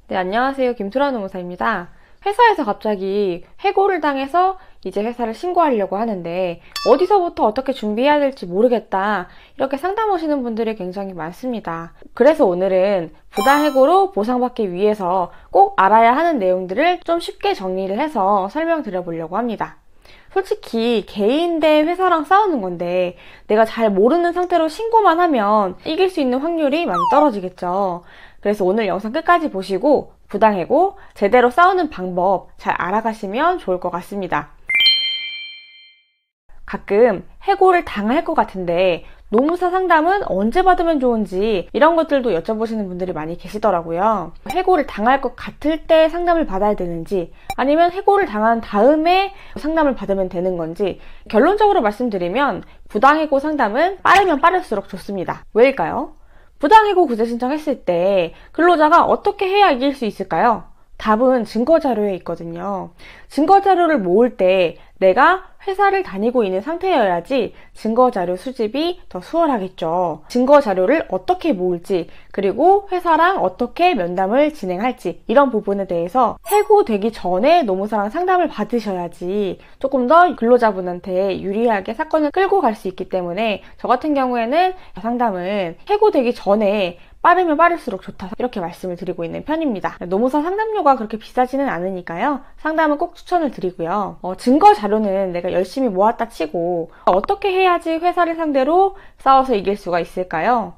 네, 안녕하세요. 김투라 노무사입니다. 회사에서 갑자기 해고를 당해서 이제 회사를 신고하려고 하는데 어디서부터 어떻게 준비해야 될지 모르겠다. 이렇게 상담 오시는 분들이 굉장히 많습니다. 그래서 오늘은 부당해고로 보상받기 위해서 꼭 알아야 하는 내용들을 좀 쉽게 정리를 해서 설명드려 보려고 합니다. 솔직히 개인 대 회사랑 싸우는 건데 내가 잘 모르는 상태로 신고만 하면 이길 수 있는 확률이 많이 떨어지겠죠. 그래서 오늘 영상 끝까지 보시고 부당해고 제대로 싸우는 방법 잘 알아가시면 좋을 것 같습니다. 가끔 해고를 당할 것 같은데 노무사 상담은 언제 받으면 좋은지 이런 것들도 여쭤보시는 분들이 많이 계시더라고요. 해고를 당할 것 같을 때 상담을 받아야 되는지 아니면 해고를 당한 다음에 상담을 받으면 되는 건지 결론적으로 말씀드리면 부당해고 상담은 빠르면 빠를수록 좋습니다. 왜일까요? 부당해고 구제 신청했을 때 근로자가 어떻게 해야 이길 수 있을까요? 답은 증거자료에 있거든요. 증거자료를 모을 때 내가 회사를 다니고 있는 상태여야지 증거자료 수집이 더 수월하겠죠. 증거자료를 어떻게 모을지 그리고 회사랑 어떻게 면담을 진행할지 이런 부분에 대해서 해고되기 전에 노무사랑 상담을 받으셔야지 조금 더 근로자분한테 유리하게 사건을 끌고 갈 수 있기 때문에 저 같은 경우에는 상담은 해고되기 전에 빠르면 빠를수록 좋다 이렇게 말씀을 드리고 있는 편입니다. 노무사 상담료가 그렇게 비싸지는 않으니까요. 상담은 꼭 추천을 드리고요. 증거 자료는 내가 열심히 모았다 치고 어떻게 해야지 회사를 상대로 싸워서 이길 수가 있을까요?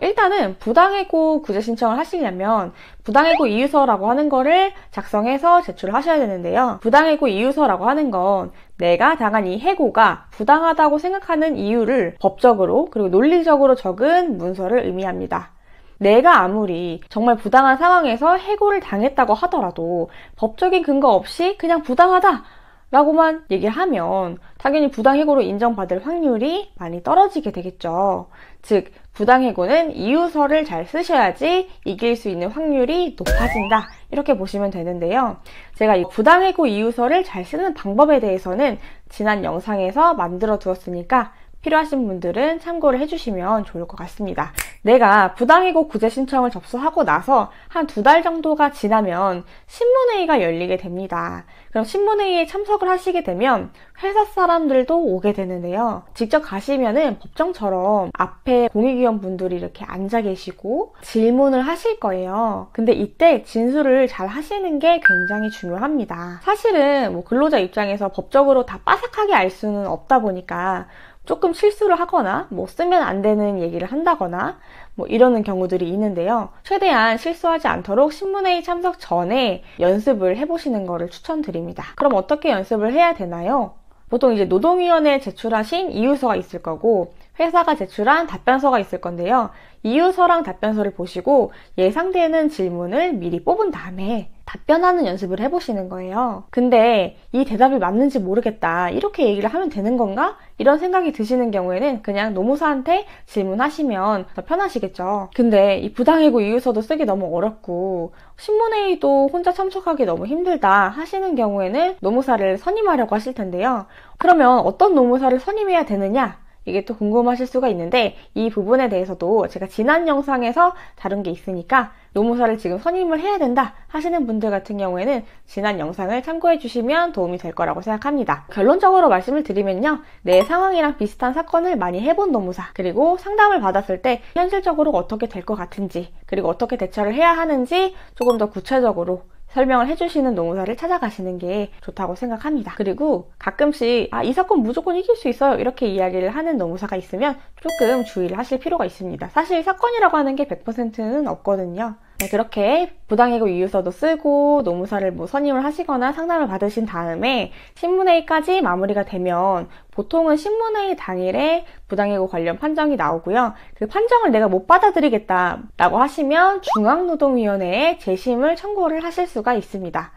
일단은 부당해고 구제 신청을 하시려면 부당해고 이유서라고 하는 거를 작성해서 제출을 하셔야 되는데요. 부당해고 이유서라고 하는 건 내가 당한 이 해고가 부당하다고 생각하는 이유를 법적으로 그리고 논리적으로 적은 문서를 의미합니다. 내가 아무리 정말 부당한 상황에서 해고를 당했다고 하더라도 법적인 근거 없이 그냥 부당하다 라고만 얘기를 하면 당연히 부당해고로 인정받을 확률이 많이 떨어지게 되겠죠. 즉 부당해고는 이유서를 잘 쓰셔야지 이길 수 있는 확률이 높아진다 이렇게 보시면 되는데요. 제가 이 부당해고 이유서를 잘 쓰는 방법에 대해서는 지난 영상에서 만들어 두었으니까 필요하신 분들은 참고를 해주시면 좋을 것 같습니다. 내가 부당해고 구제 신청을 접수하고 나서 한 2달 정도가 지나면 신문회의가 열리게 됩니다. 그럼 신문회의에 참석을 하시게 되면 회사 사람들도 오게 되는데요. 직접 가시면은 법정처럼 앞에 공익위원분들이 이렇게 앉아 계시고 질문을 하실 거예요. 근데 이때 진술을 잘 하시는 게 굉장히 중요합니다. 사실은 뭐 근로자 입장에서 법적으로 다 빠삭하게 알 수는 없다 보니까 조금 실수를 하거나 뭐 쓰면 안 되는 얘기를 한다거나 뭐 이러는 경우들이 있는데요. 최대한 실수하지 않도록 신문회의 참석 전에 연습을 해보시는 거를 추천드립니다. 그럼 어떻게 연습을 해야 되나요? 보통 이제 노동위원회에 제출하신 이유서가 있을 거고 회사가 제출한 답변서가 있을 건데요. 이유서랑 답변서를 보시고 예상되는 질문을 미리 뽑은 다음에 답변하는 연습을 해보시는 거예요. 근데 이 대답이 맞는지 모르겠다 이렇게 얘기를 하면 되는 건가? 이런 생각이 드시는 경우에는 그냥 노무사한테 질문하시면 더 편하시겠죠. 근데 이 부당해고 이유서도 쓰기 너무 어렵고 신문회의도 혼자 참석하기 너무 힘들다 하시는 경우에는 노무사를 선임하려고 하실 텐데요. 그러면 어떤 노무사를 선임해야 되느냐? 이게 또 궁금하실 수가 있는데 이 부분에 대해서도 제가 지난 영상에서 다룬 게 있으니까 노무사를 지금 선임을 해야 된다 하시는 분들 같은 경우에는 지난 영상을 참고해 주시면 도움이 될 거라고 생각합니다. 결론적으로 말씀을 드리면요. 내 상황이랑 비슷한 사건을 많이 해본 노무사 그리고 상담을 받았을 때 현실적으로 어떻게 될 것 같은지 그리고 어떻게 대처를 해야 하는지 조금 더 구체적으로 설명을 해주시는 노무사를 찾아가시는 게 좋다고 생각합니다. 그리고 가끔씩 이 사건 무조건 이길 수 있어요 이렇게 이야기를 하는 노무사가 있으면 조금 주의를 하실 필요가 있습니다. 사실 사건이라고 하는 게 100%는 없거든요. 그렇게 부당해고 이유서도 쓰고 노무사를 뭐 선임을 하시거나 상담을 받으신 다음에 신문회의까지 마무리가 되면 보통은 신문회의 당일에 부당해고 관련 판정이 나오고요. 그 판정을 내가 못 받아들이겠다라고 하시면 중앙노동위원회에 재심을 청구를 하실 수가 있습니다.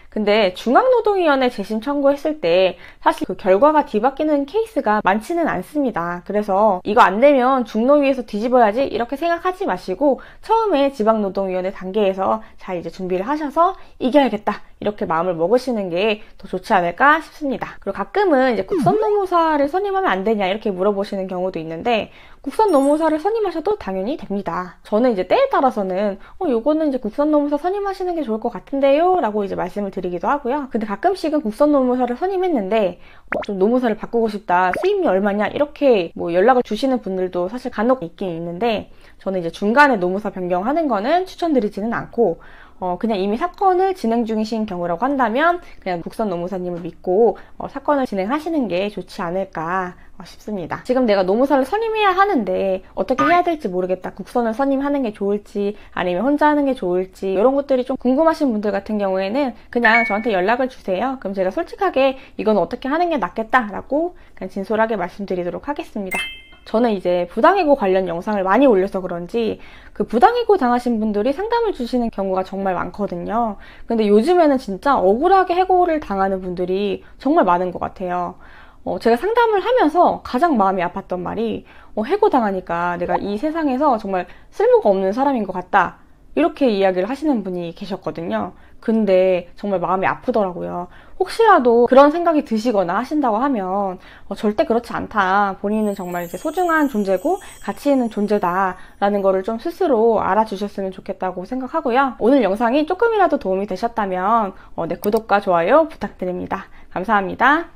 근데 중앙노동위원회 재심 청구했을 때 사실 그 결과가 뒤바뀌는 케이스가 많지는 않습니다. 그래서 이거 안 되면 중노위에서 뒤집어야지 이렇게 생각하지 마시고 처음에 지방노동위원회 단계에서 잘 이제 준비를 하셔서 이겨야겠다 이렇게 마음을 먹으시는 게 더 좋지 않을까 싶습니다. 그리고 가끔은 이제 국선노무사를 선임하면 안 되냐 이렇게 물어보시는 경우도 있는데 국선 노무사를 선임하셔도 당연히 됩니다. 저는 이제 때에 따라서는 요거는 이제 국선 노무사 선임하시는 게 좋을 것 같은데요 라고 이제 말씀을 드리기도 하고요. 근데 가끔씩은 국선 노무사를 선임했는데 좀 노무사를 바꾸고 싶다, 수임이 얼마냐 이렇게 뭐 연락을 주시는 분들도 사실 간혹 있긴 있는데, 저는 이제 중간에 노무사 변경하는 거는 추천드리지는 않고 그냥 이미 사건을 진행 중이신 경우라고 한다면 그냥 국선 노무사님을 믿고 사건을 진행하시는 게 좋지 않을까 싶습니다. 지금 내가 노무사를 선임해야 하는데 어떻게 해야 될지 모르겠다, 국선을 선임하는 게 좋을지 아니면 혼자 하는 게 좋을지 이런 것들이 좀 궁금하신 분들 같은 경우에는 그냥 저한테 연락을 주세요. 그럼 제가 솔직하게 이건 어떻게 하는 게 낫겠다라고 그냥 진솔하게 말씀드리도록 하겠습니다. 저는 이제 부당해고 관련 영상을 많이 올려서 그런지 그 부당해고 당하신 분들이 상담을 주시는 경우가 정말 많거든요. 근데 요즘에는 진짜 억울하게 해고를 당하는 분들이 정말 많은 것 같아요. 제가 상담을 하면서 가장 마음이 아팠던 말이 해고 당하니까 내가 이 세상에서 정말 쓸모가 없는 사람인 것 같다, 이렇게 이야기를 하시는 분이 계셨거든요. 근데 정말 마음이 아프더라고요. 혹시라도 그런 생각이 드시거나 하신다고 하면 절대 그렇지 않다, 본인은 정말 이제 소중한 존재고 가치 있는 존재다라는 거를 좀 스스로 알아주셨으면 좋겠다고 생각하고요. 오늘 영상이 조금이라도 도움이 되셨다면 구독과 좋아요 부탁드립니다. 감사합니다.